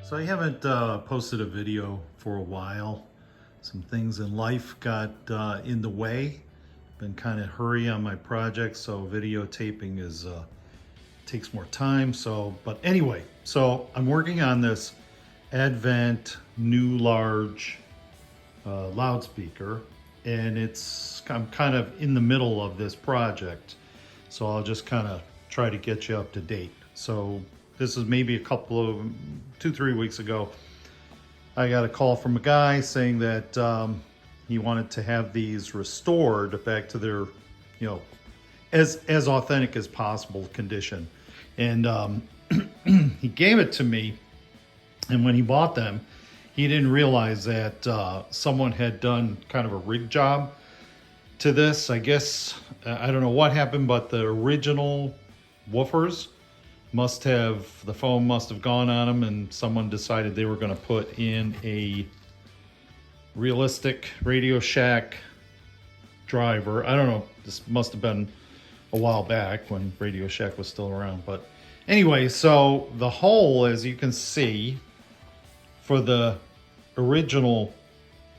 So I haven't posted a video for a while. Some things in life got in the way. Been kind of hurry on my project, so videotaping is takes more time. But anyway, so I'm working on this Advent new large loudspeaker, and I'm kind of in the middle of this project, so I'll just kind of try to get you up to date. So this is maybe a couple of 2-3 weeks ago. I got a call from a guy saying that he wanted to have these restored back to their, as authentic as possible condition, and he gave it to me. And when he bought them, he didn't realize that someone had done kind of a rig job to this. I guess, I don't know what happened, but the original woofers the foam must have gone on them, and someone decided they were going to put in a realistic Radio Shack driver. I don't know, this must have been a while back when Radio Shack was still around. But anyway, so the hole, as you can see, for the original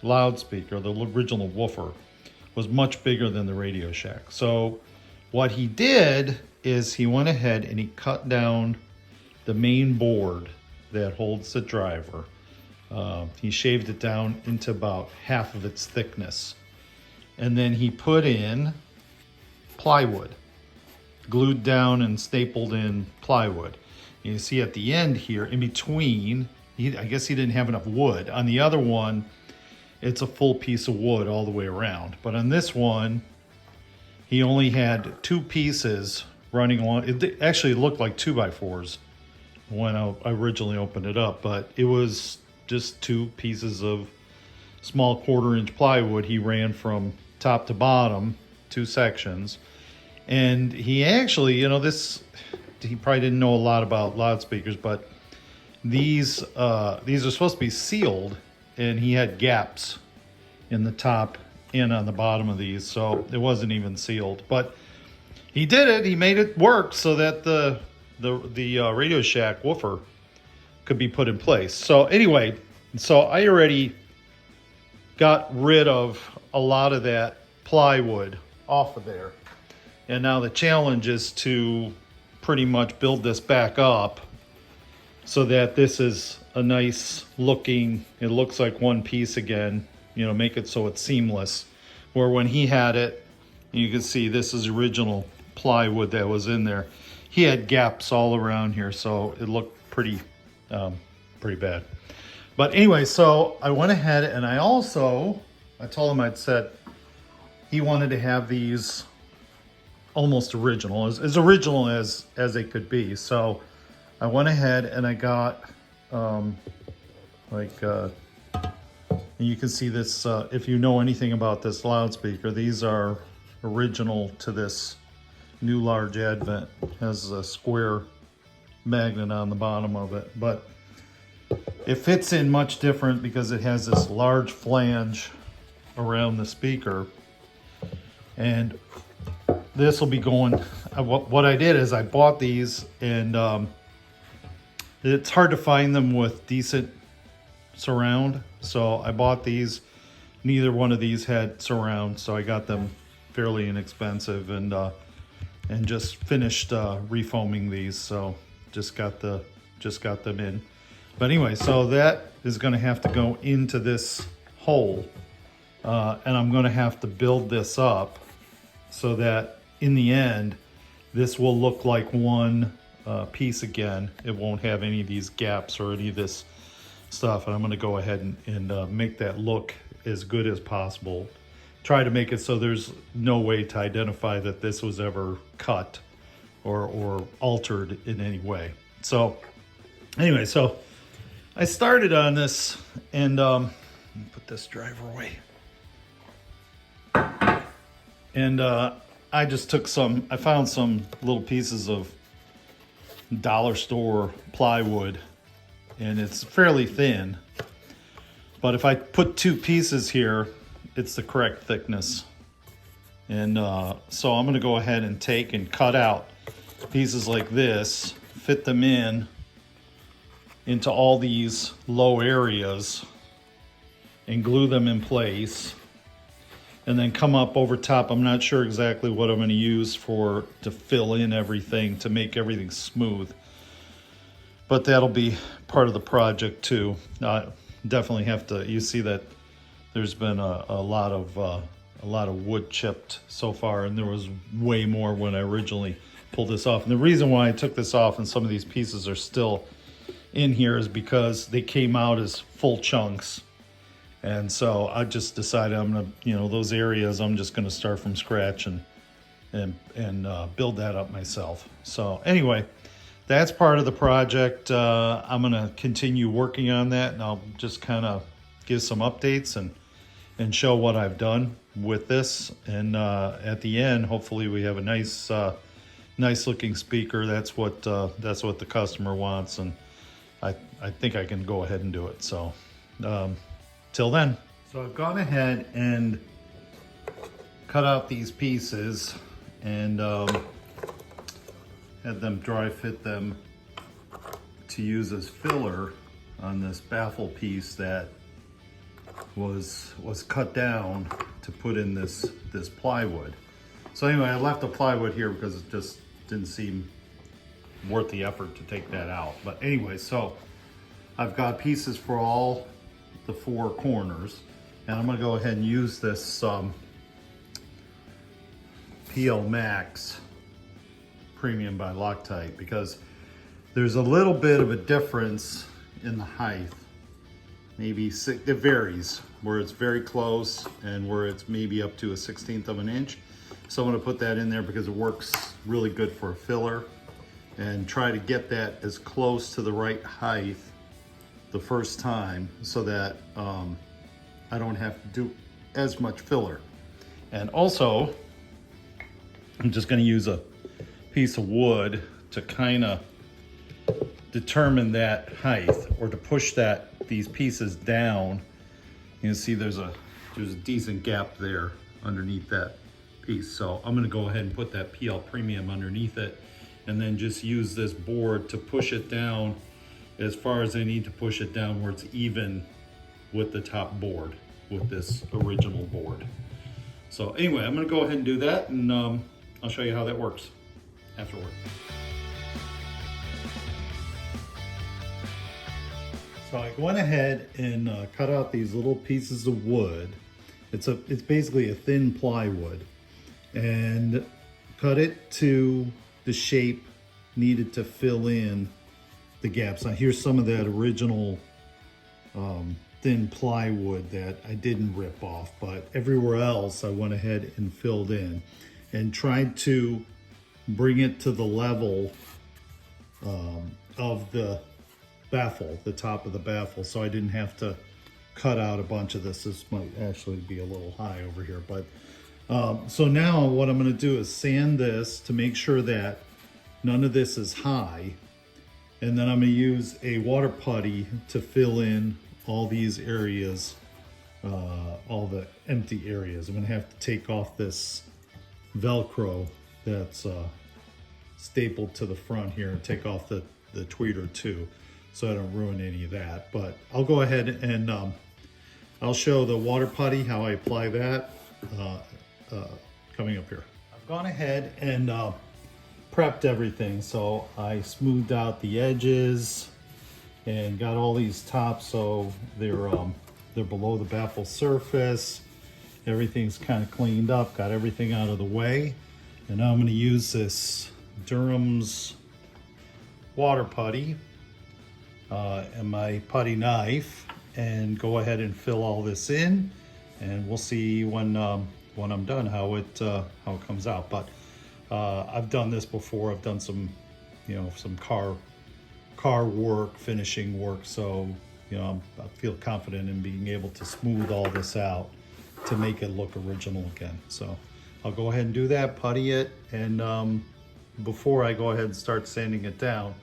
loudspeaker, the original woofer, was much bigger than the Radio Shack. So what he did is he went ahead and he cut down the main board that holds the driver. He shaved it down into about half of its thickness. And then he put in plywood, glued down and stapled in plywood. You see at the end here, in between, I guess he didn't have enough wood. On the other one, it's a full piece of wood all the way around. But on this one, he only had 2 pieces running along. It actually looked like 2x4s when I originally opened it up, but it was just 2 pieces of small 1/4-inch plywood. He ran from top to bottom, 2 sections. And he actually, he probably didn't know a lot about loudspeakers, but these are supposed to be sealed, and he had gaps in the top and on the bottom of these, so it wasn't even sealed. But he did it. He made it work so that the Radio Shack woofer could be put in place. So anyway, so I already got rid of a lot of that plywood off of there, and now the challenge is to pretty much build this back up so that this is a nice looking, it looks like one piece again, make it so it's seamless. Where when he had it, you can see this is original plywood that was in there. He had gaps all around here, so it looked pretty bad. But anyway, so I went ahead and I told him I'd said he wanted to have these almost original, as original as they could be. So I went ahead and I got you can see this, if you know anything about this loudspeaker, these are original to this new large Advent. It has a square magnet on the bottom of it, but it fits in much different because it has this large flange around the speaker. And this will be going, what I did is I bought these, and it's hard to find them with decent surround. So I bought these. Neither one of these had surround, so I got them fairly inexpensive, and just finished refoaming these. So just got them in. But anyway, so that is going to have to go into this hole, and I'm going to have to build this up so that in the end, this will look like one piece again. It won't have any of these gaps or any of this stuff, and I'm going to go ahead and make that look as good as possible. Try to make it so there's no way to identify that this was ever cut or altered in any way. So anyway, so I started on this, and let me put this driver away. And I just took I found some little pieces of dollar store plywood, and it's fairly thin. But if I put 2 pieces here, it's the correct thickness. And so I'm going to go ahead and take and cut out pieces like this, fit them in into all these low areas and glue them in place, and then come up over top. I'm not sure exactly what I'm going to use to fill in everything, to make everything smooth, but that'll be part of the project too. Definitely have to, you see that there's been a lot of wood chipped so far, and there was way more when I originally pulled this off. And the reason why I took this off and some of these pieces are still in here is because they came out as full chunks. And so I just decided I'm gonna, those areas I'm just gonna start from scratch and build that up myself. So anyway, that's part of the project. I'm gonna continue working on that, and I'll just kind of give some updates and show what I've done with this. And at the end, hopefully we have a nice looking speaker. That's what the customer wants, and I think I can go ahead and do it. So till then. So I've gone ahead and cut out these pieces and had them dry fit them to use as filler on this baffle piece that was cut down to put in this plywood. So anyway, I left the plywood here because it just didn't seem worth the effort to take that out. But anyway, so I've got pieces for all the four corners, and I'm gonna go ahead and use this PL Max Premium by Loctite, because there's a little bit of a difference in the height. Maybe it varies, where it's very close and where it's maybe up to a 1/16 of an inch. So I'm gonna put that in there because it works really good for a filler, and try to get that as close to the right height the first time, so that I don't have to do as much filler. And also, I'm just gonna use a piece of wood to kind of determine that height, or to push these pieces down. You can see there's a decent gap there underneath that piece. So I'm gonna go ahead and put that PL Premium underneath it, and then just use this board to push it down as far as I need to push it down, where it's even with the top board, with this original board. So anyway, I'm gonna go ahead and do that, and I'll show you how that works afterward. So I went ahead and cut out these little pieces of wood. It's basically a thin plywood, and cut it to the shape needed to fill in the gaps. Now here's some of that original thin plywood that I didn't rip off, but everywhere else I went ahead and filled in and tried to bring it to the level of the baffle, the top of the baffle, so I didn't have to cut out a bunch of this. This might actually be a little high over here, but so now what I'm going to do is sand this to make sure that none of this is high, and then I'm going to use a water putty to fill in all these areas, all the empty areas. I'm going to have to take off this Velcro that's stapled to the front here, and take off the tweeter too, so I don't ruin any of that. But I'll go ahead and I'll show the water putty, how I apply that coming up here. I've gone ahead and prepped everything. So I smoothed out the edges and got all these tops so they're below the baffle surface. Everything's kind of cleaned up, got everything out of the way. And now I'm going to use this Durham's water putty and my putty knife, and go ahead and fill all this in, and we'll see when I'm done how it comes out. But I've done this before. I've done some car work, finishing work, so I feel confident in being able to smooth all this out to make it look original again. So I'll go ahead and do that, putty it, and before I go ahead and start sanding it down,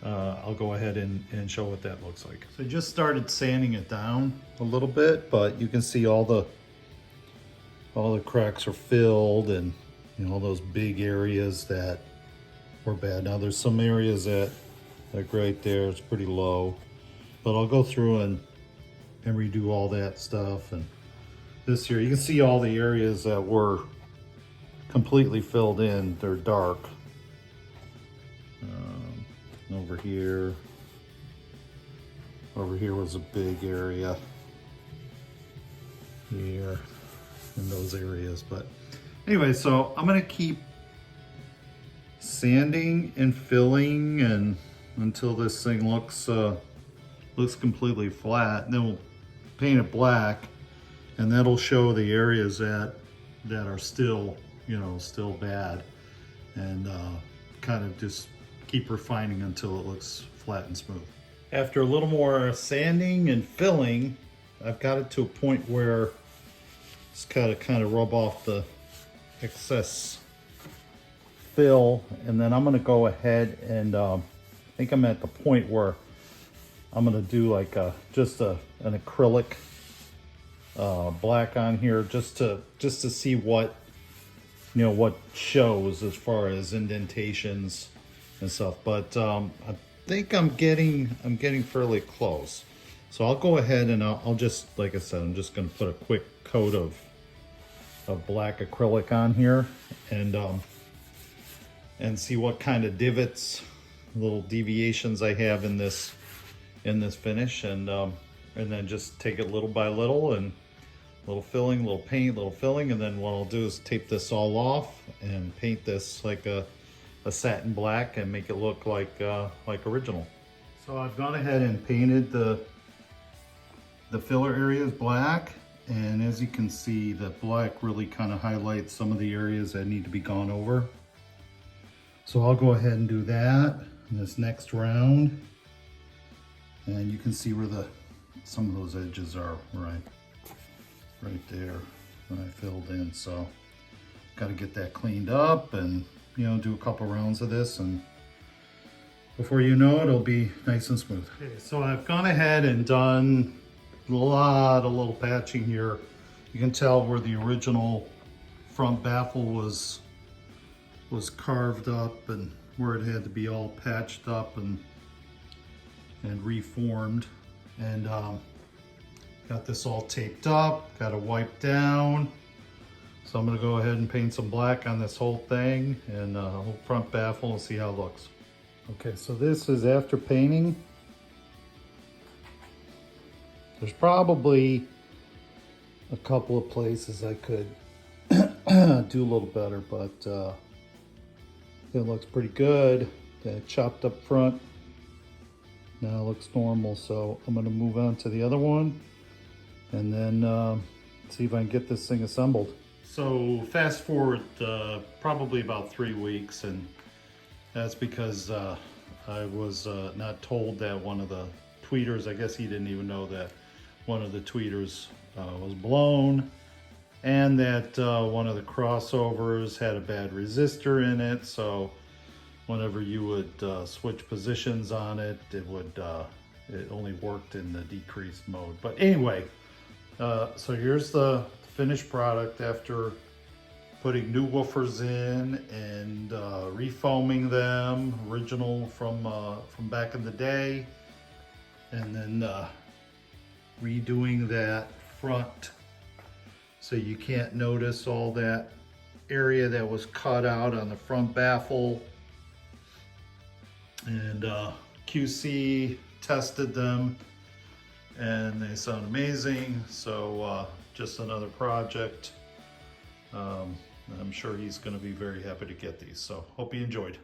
I'll go ahead and show what that looks like. So I just started sanding it down a little bit, but you can see all the cracks are filled, and all those big areas that were bad. Now there's some areas that Like right there, it's pretty low. But I'll go through and redo all that stuff. And this here, you can see all the areas that were completely filled in. They're dark. Over here was a big area here in those areas. But anyway, so I'm gonna keep sanding and filling and until this thing looks completely flat. And then we'll paint it black, and that'll show the areas that are still, you know, still bad, and kind of just keep refining until it looks flat and smooth. After a little more sanding and filling, I've got it to a point where it's got to kind of rub off the excess fill, and then I'm going to go ahead and I think I'm at the point where I'm going to do like just an acrylic black on here, just to see what, you know, what shows as far as indentations and stuff. But I think I'm getting fairly close. So I'll go ahead and I'll just, like I said, I'm just going to put a quick coat of black acrylic on here, and see what kind of divots, little deviations I have in this finish, and then just take it little by little, and little filling, little paint, little filling, and then what I'll do is tape this all off and paint this like a satin black and make it look like original. So I've gone ahead and painted the filler areas black, and as you can see, the black really kind of highlights some of the areas that need to be gone over. So I'll go ahead and do that in this next round, and you can see where some of those edges are right there when I filled in. So got to get that cleaned up and, you know, do a couple rounds of this, and before you know it, it'll be nice and smooth. Okay, so I've gone ahead and done a lot of little patching here. You can tell where the original front baffle was carved up, and where it had to be all patched up and reformed. And got this all taped up, got it wiped down. So I'm gonna go ahead and paint some black on this whole thing and whole front baffle and see how it looks. Okay, so this is after painting. There's probably a couple of places I could do a little better, but it looks pretty good. Got it chopped up front. Now it looks normal, so I'm gonna move on to the other one and then see if I can get this thing assembled. So fast forward probably about 3 weeks, and that's because I was not told that one of the tweeters, I guess he didn't even know that one of the tweeters was blown, and that one of the crossovers had a bad resistor in it. So whenever you would switch positions on it, it only worked in the decreased mode. But anyway, so here's the finished product after putting new woofers in and refoaming them, original from back in the day, and then redoing that front so you can't notice all that area that was cut out on the front baffle. And QC tested them and they sound amazing. So just another project. I'm sure he's going to be very happy to get these. So hope you enjoyed.